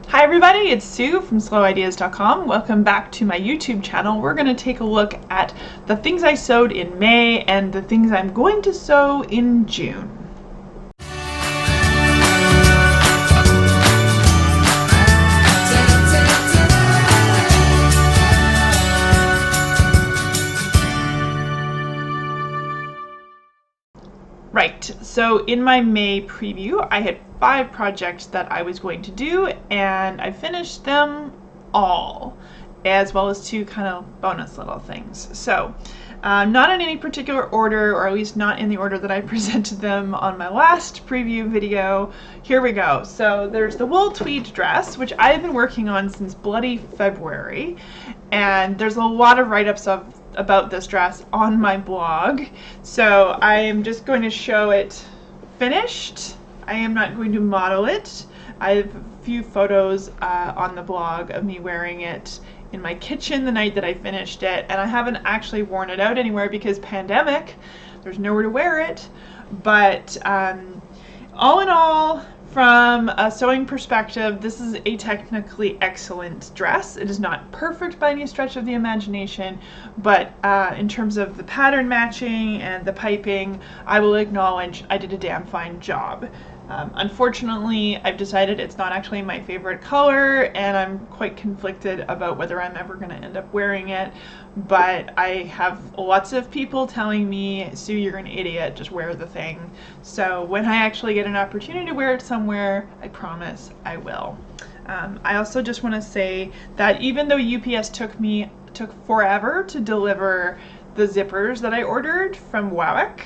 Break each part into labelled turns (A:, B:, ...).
A: Hi everybody, it's Sue from slowideas.com. Welcome back to my YouTube channel. We're going to take a look at the things I sewed in May and the things I'm going to sew in June. Right, so in my May preview, I had 5 projects that I was going to do, and I finished them all, as well as 2 kind of bonus little things. So, not in any particular order, or at least not in the order that I presented them on my last preview video. Here we go. So there's the wool tweed dress, which I've been working on since bloody February, and there's a lot of write-ups about this dress on my blog, so I am just going to show it finished. I am not going to model it. I have a few photos on the blog of me wearing it in my kitchen the night that I finished it, and I haven't actually worn it out anywhere because pandemic, there's nowhere to wear it. But all in all, from a sewing perspective, this is a technically excellent dress. It is not perfect by any stretch of the imagination, but in terms of the pattern matching and the piping, I will acknowledge I did a damn fine job. Unfortunately, I've decided it's not actually my favorite color, and I'm quite conflicted about whether I'm ever going to end up wearing it, but I have lots of people telling me, Sue, you're an idiot, just wear the thing. So when I actually get an opportunity to wear it somewhere, I promise I will. I also just want to say that even though UPS took forever to deliver the zippers that I ordered from Vogue,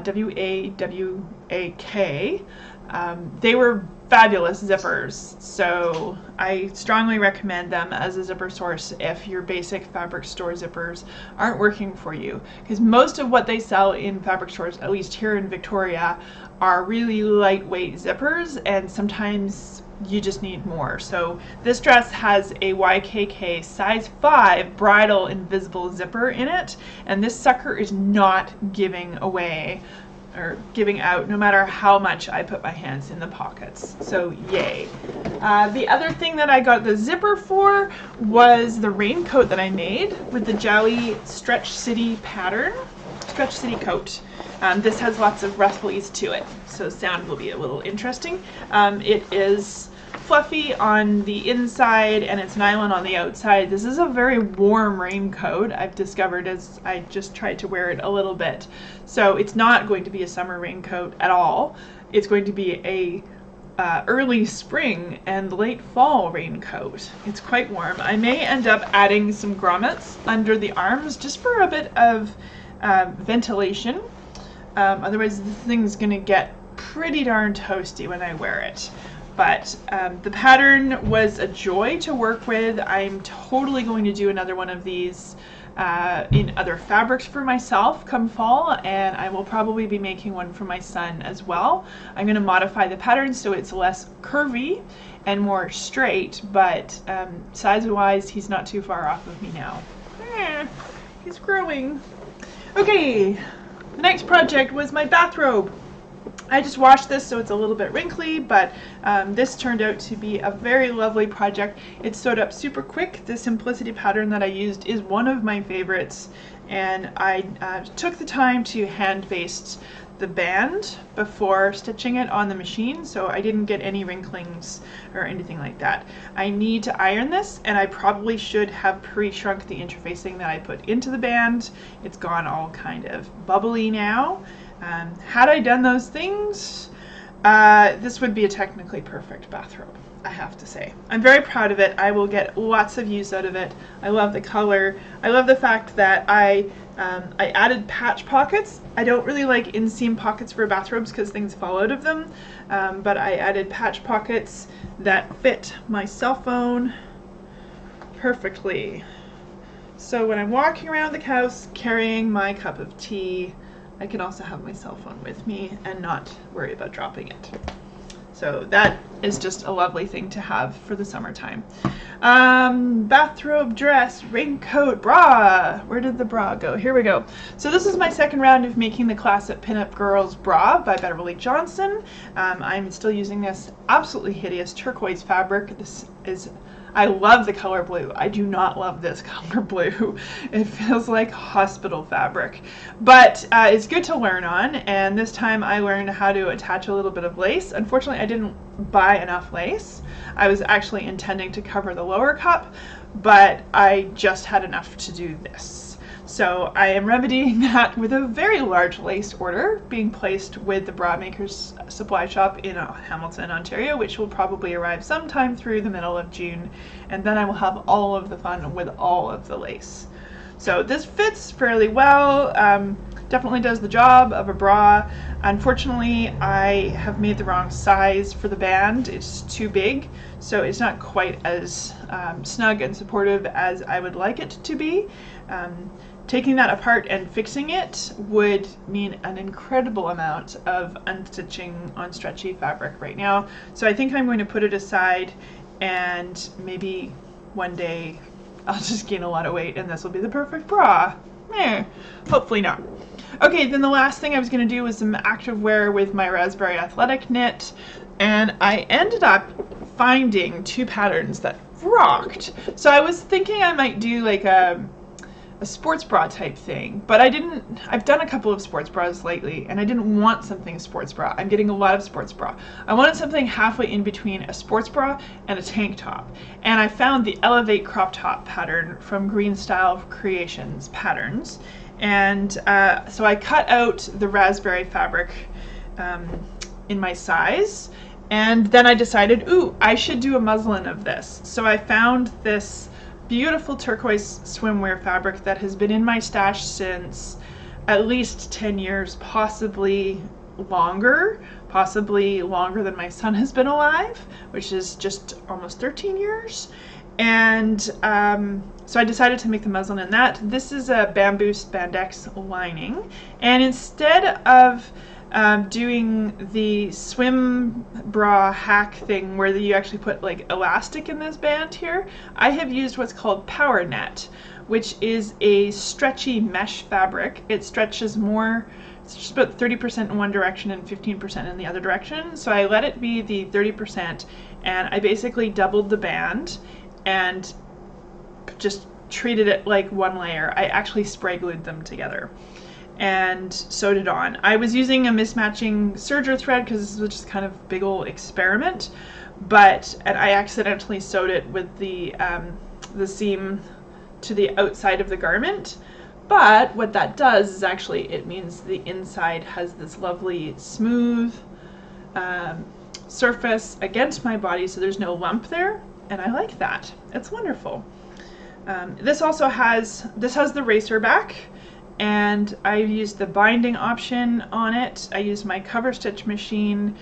A: W-A-W-A-K, they were fabulous zippers, so I strongly recommend them as a zipper source if your basic fabric store zippers aren't working for you, because most of what they sell in fabric stores, at least here in Victoria, are really lightweight zippers, and sometimes you just need more. So this dress has a YKK size 5 bridal invisible zipper in it, and this sucker is not giving away or giving out no matter how much I put my hands in the pockets. So yay. The other thing that I got the zipper for was the raincoat that I made with the Jalie Stretch City pattern. Stretch City coat. This has lots of rufflies to it, so sound will be a little interesting. It is fluffy on the inside and it's nylon on the outside. This is a very warm raincoat, I've discovered, as I just tried to wear it a little bit. So it's not going to be a summer raincoat at all. It's going to be a early spring and late fall raincoat. It's quite warm. I may end up adding some grommets under the arms just for a bit of ventilation. Otherwise the thing's gonna get pretty darn toasty when I wear it. But the pattern was a joy to work with. I'm totally going to do another one of these in other fabrics for myself come fall, and I will probably be making one for my son as well. I'm going to modify the pattern so it's less curvy and more straight, but size-wise he's not too far off of me now. He's growing. Okay, the next project was my bathrobe. I just washed this, so it's a little bit wrinkly, but this turned out to be a very lovely project. It's sewed up super quick. The Simplicity pattern that I used is one of my favorites, and I took the time to hand baste the band before stitching it on the machine, so I didn't get any wrinklings or anything like that. I need to iron this, and I probably should have pre-shrunk the interfacing that I put into the band. It's gone all kind of bubbly now. Had I done those things, this would be a technically perfect bathrobe, I have to say. I'm very proud of it. I will get lots of use out of it. I love the color. I love the fact that I added patch pockets. I don't really like inseam pockets for bathrobes because things fall out of them, but I added patch pockets that fit my cell phone perfectly. So when I'm walking around the house carrying my cup of tea, I can also have my cell phone with me and not worry about dropping it. So that is just a lovely thing to have for the summertime. Bathrobe, dress, raincoat, bra. Where did the bra go? Here we go. So this is my second round of making the classic Pinup Girls bra by Beverly Johnson. I'm still using this absolutely hideous turquoise fabric. I love the color blue. I do not love this color blue. It feels like hospital fabric. But it's good to learn on, and this time I learned how to attach a little bit of lace. Unfortunately, I didn't buy enough lace. I was actually intending to cover the lower cup, but I just had enough to do this. So I am remedying that with a very large lace order being placed with the Bra Makers Supply Shop in Hamilton, Ontario, which will probably arrive sometime through the middle of June, and then I will have all of the fun with all of the lace. So this fits fairly well, definitely does the job of a bra. Unfortunately, I have made the wrong size for the band. It's too big, so it's not quite as snug and supportive as I would like it to be. Taking that apart and fixing it would mean an incredible amount of unstitching on stretchy fabric right now. So I think I'm going to put it aside, and maybe one day I'll just gain a lot of weight and this will be the perfect bra. Hopefully not. Okay, then the last thing I was going to do was some activewear with my Raspberry Athletic knit, and I ended up finding two patterns that rocked. So I was thinking I might do like a sports bra type thing, but I've done a couple of sports bras lately, and I didn't want something sports bra. I'm getting a lot of sports bra. I wanted something halfway in between a sports bra and a tank top, and I found the Elevate crop top pattern from Greenstyle Creations Patterns, and so I cut out the raspberry fabric in my size, and then I decided, ooh, I should do a muslin of this. So I found this beautiful turquoise swimwear fabric that has been in my stash since at least 10 years, possibly longer than my son has been alive, which is just almost 13 years. And so I decided to make the muslin in that. This is a bamboo spandex lining, and instead of doing the swim bra hack thing where you actually put like elastic in this band here, I have used what's called Power Net, which is a stretchy mesh fabric. It stretches more, it's just about 30% in one direction and 15% in the other direction. So I let it be the 30%, and I basically doubled the band and just treated it like one layer. I actually spray glued them together and sewed it on. I was using a mismatching serger thread because this was just kind of a big old experiment, and I accidentally sewed it with the seam to the outside of the garment. But what that does is actually it means the inside has this lovely smooth surface against my body, so there's no lump there, and I like that. It's wonderful. This has the racer back, and I used the binding option on it. I used my cover stitch machine,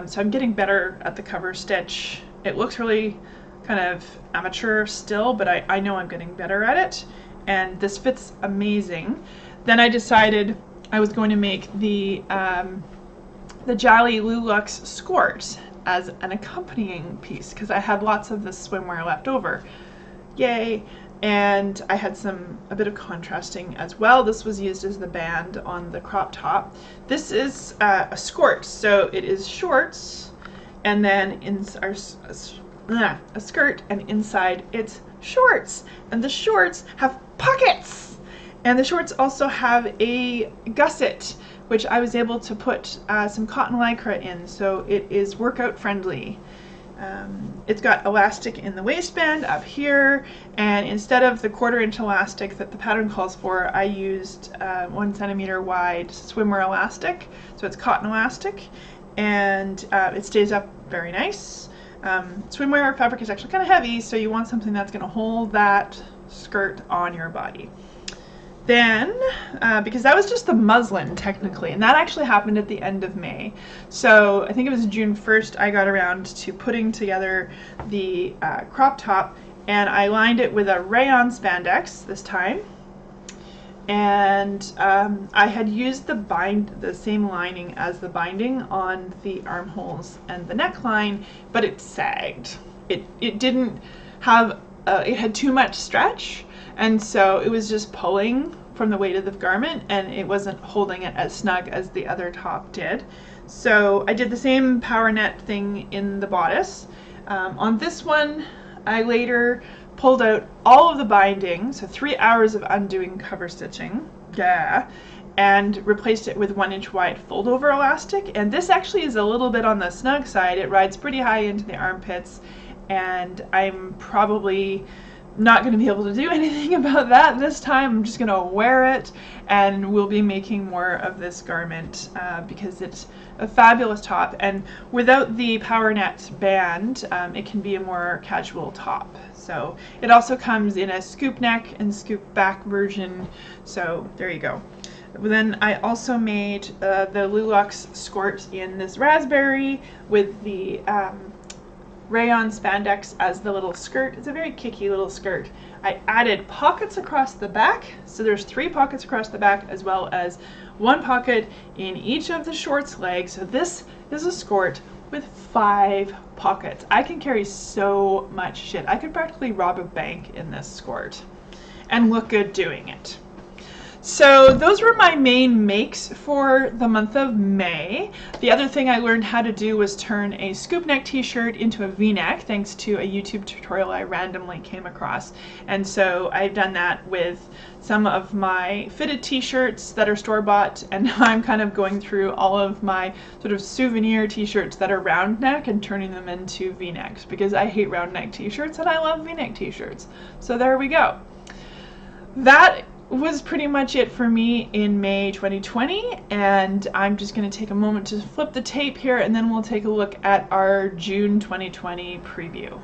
A: so I'm getting better at the cover stitch. It looks really kind of amateur still, but I know I'm getting better at it, and this fits amazing. Then I decided I was going to make the Jalie Loulouxe Skort as an accompanying piece because I had lots of this skort left over. Yay! And I had a bit of contrasting as well. This was used as the band on the crop top. This is a skort, so it is shorts, and then a skirt, and inside it's shorts. And the shorts have pockets, and the shorts also have a gusset, which I was able to put some cotton lycra in, so it is workout friendly. It's got elastic in the waistband up here, and instead of the 1/4 inch elastic that the pattern calls for, I used 1 centimeter wide swimwear elastic, so it's cotton elastic, and it stays up very nice. Swimwear fabric is actually kind of heavy, so you want something that's going to hold that skirt on your body. Then, because that was just the muslin technically, and that actually happened at the end of May. So I think it was June 1st I got around to putting together the crop top, and I lined it with a rayon spandex this time. and I had used the same lining as the binding on the armholes and the neckline, but it sagged. It didn't have it had too much stretch, and so it was just pulling from the weight of the garment, and it wasn't holding it as snug as the other top did. So I did the same power net thing in the bodice. On this one, I later pulled out all of the binding, so 3 hours of undoing cover stitching, and replaced it with 1 inch wide fold over elastic. And this actually is a little bit on the snug side. It rides pretty high into the armpits, and I'm probably not going to be able to do anything about that this time. I'm just going to wear it, and we'll be making more of this garment because it's a fabulous top, and without the power net band, it can be a more casual top. So it also comes in a scoop neck and scoop back version, so there you go. Then I also made the Loulouxe Skort in this raspberry with the rayon spandex as the little skirt. It's a very kicky little skirt. I added pockets across the back, so there's 3 pockets across the back, as well as 1 pocket in each of the shorts legs. So this is a skort with 5 pockets. I can carry so much shit. I could practically rob a bank in this skort and look good doing it. So those were my main makes for the month of May. The other thing I learned how to do was turn a scoop neck t-shirt into a V-neck, thanks to a YouTube tutorial I randomly came across. And so I've done that with some of my fitted t-shirts that are store-bought, and now I'm kind of going through all of my sort of souvenir t-shirts that are round neck and turning them into V-necks, because I hate round neck t-shirts and I love V-neck t-shirts. So there we go. That was pretty much it for me in May 2020, and I'm just going to take a moment to flip the tape here, and then we'll take a look at our June 2020 preview.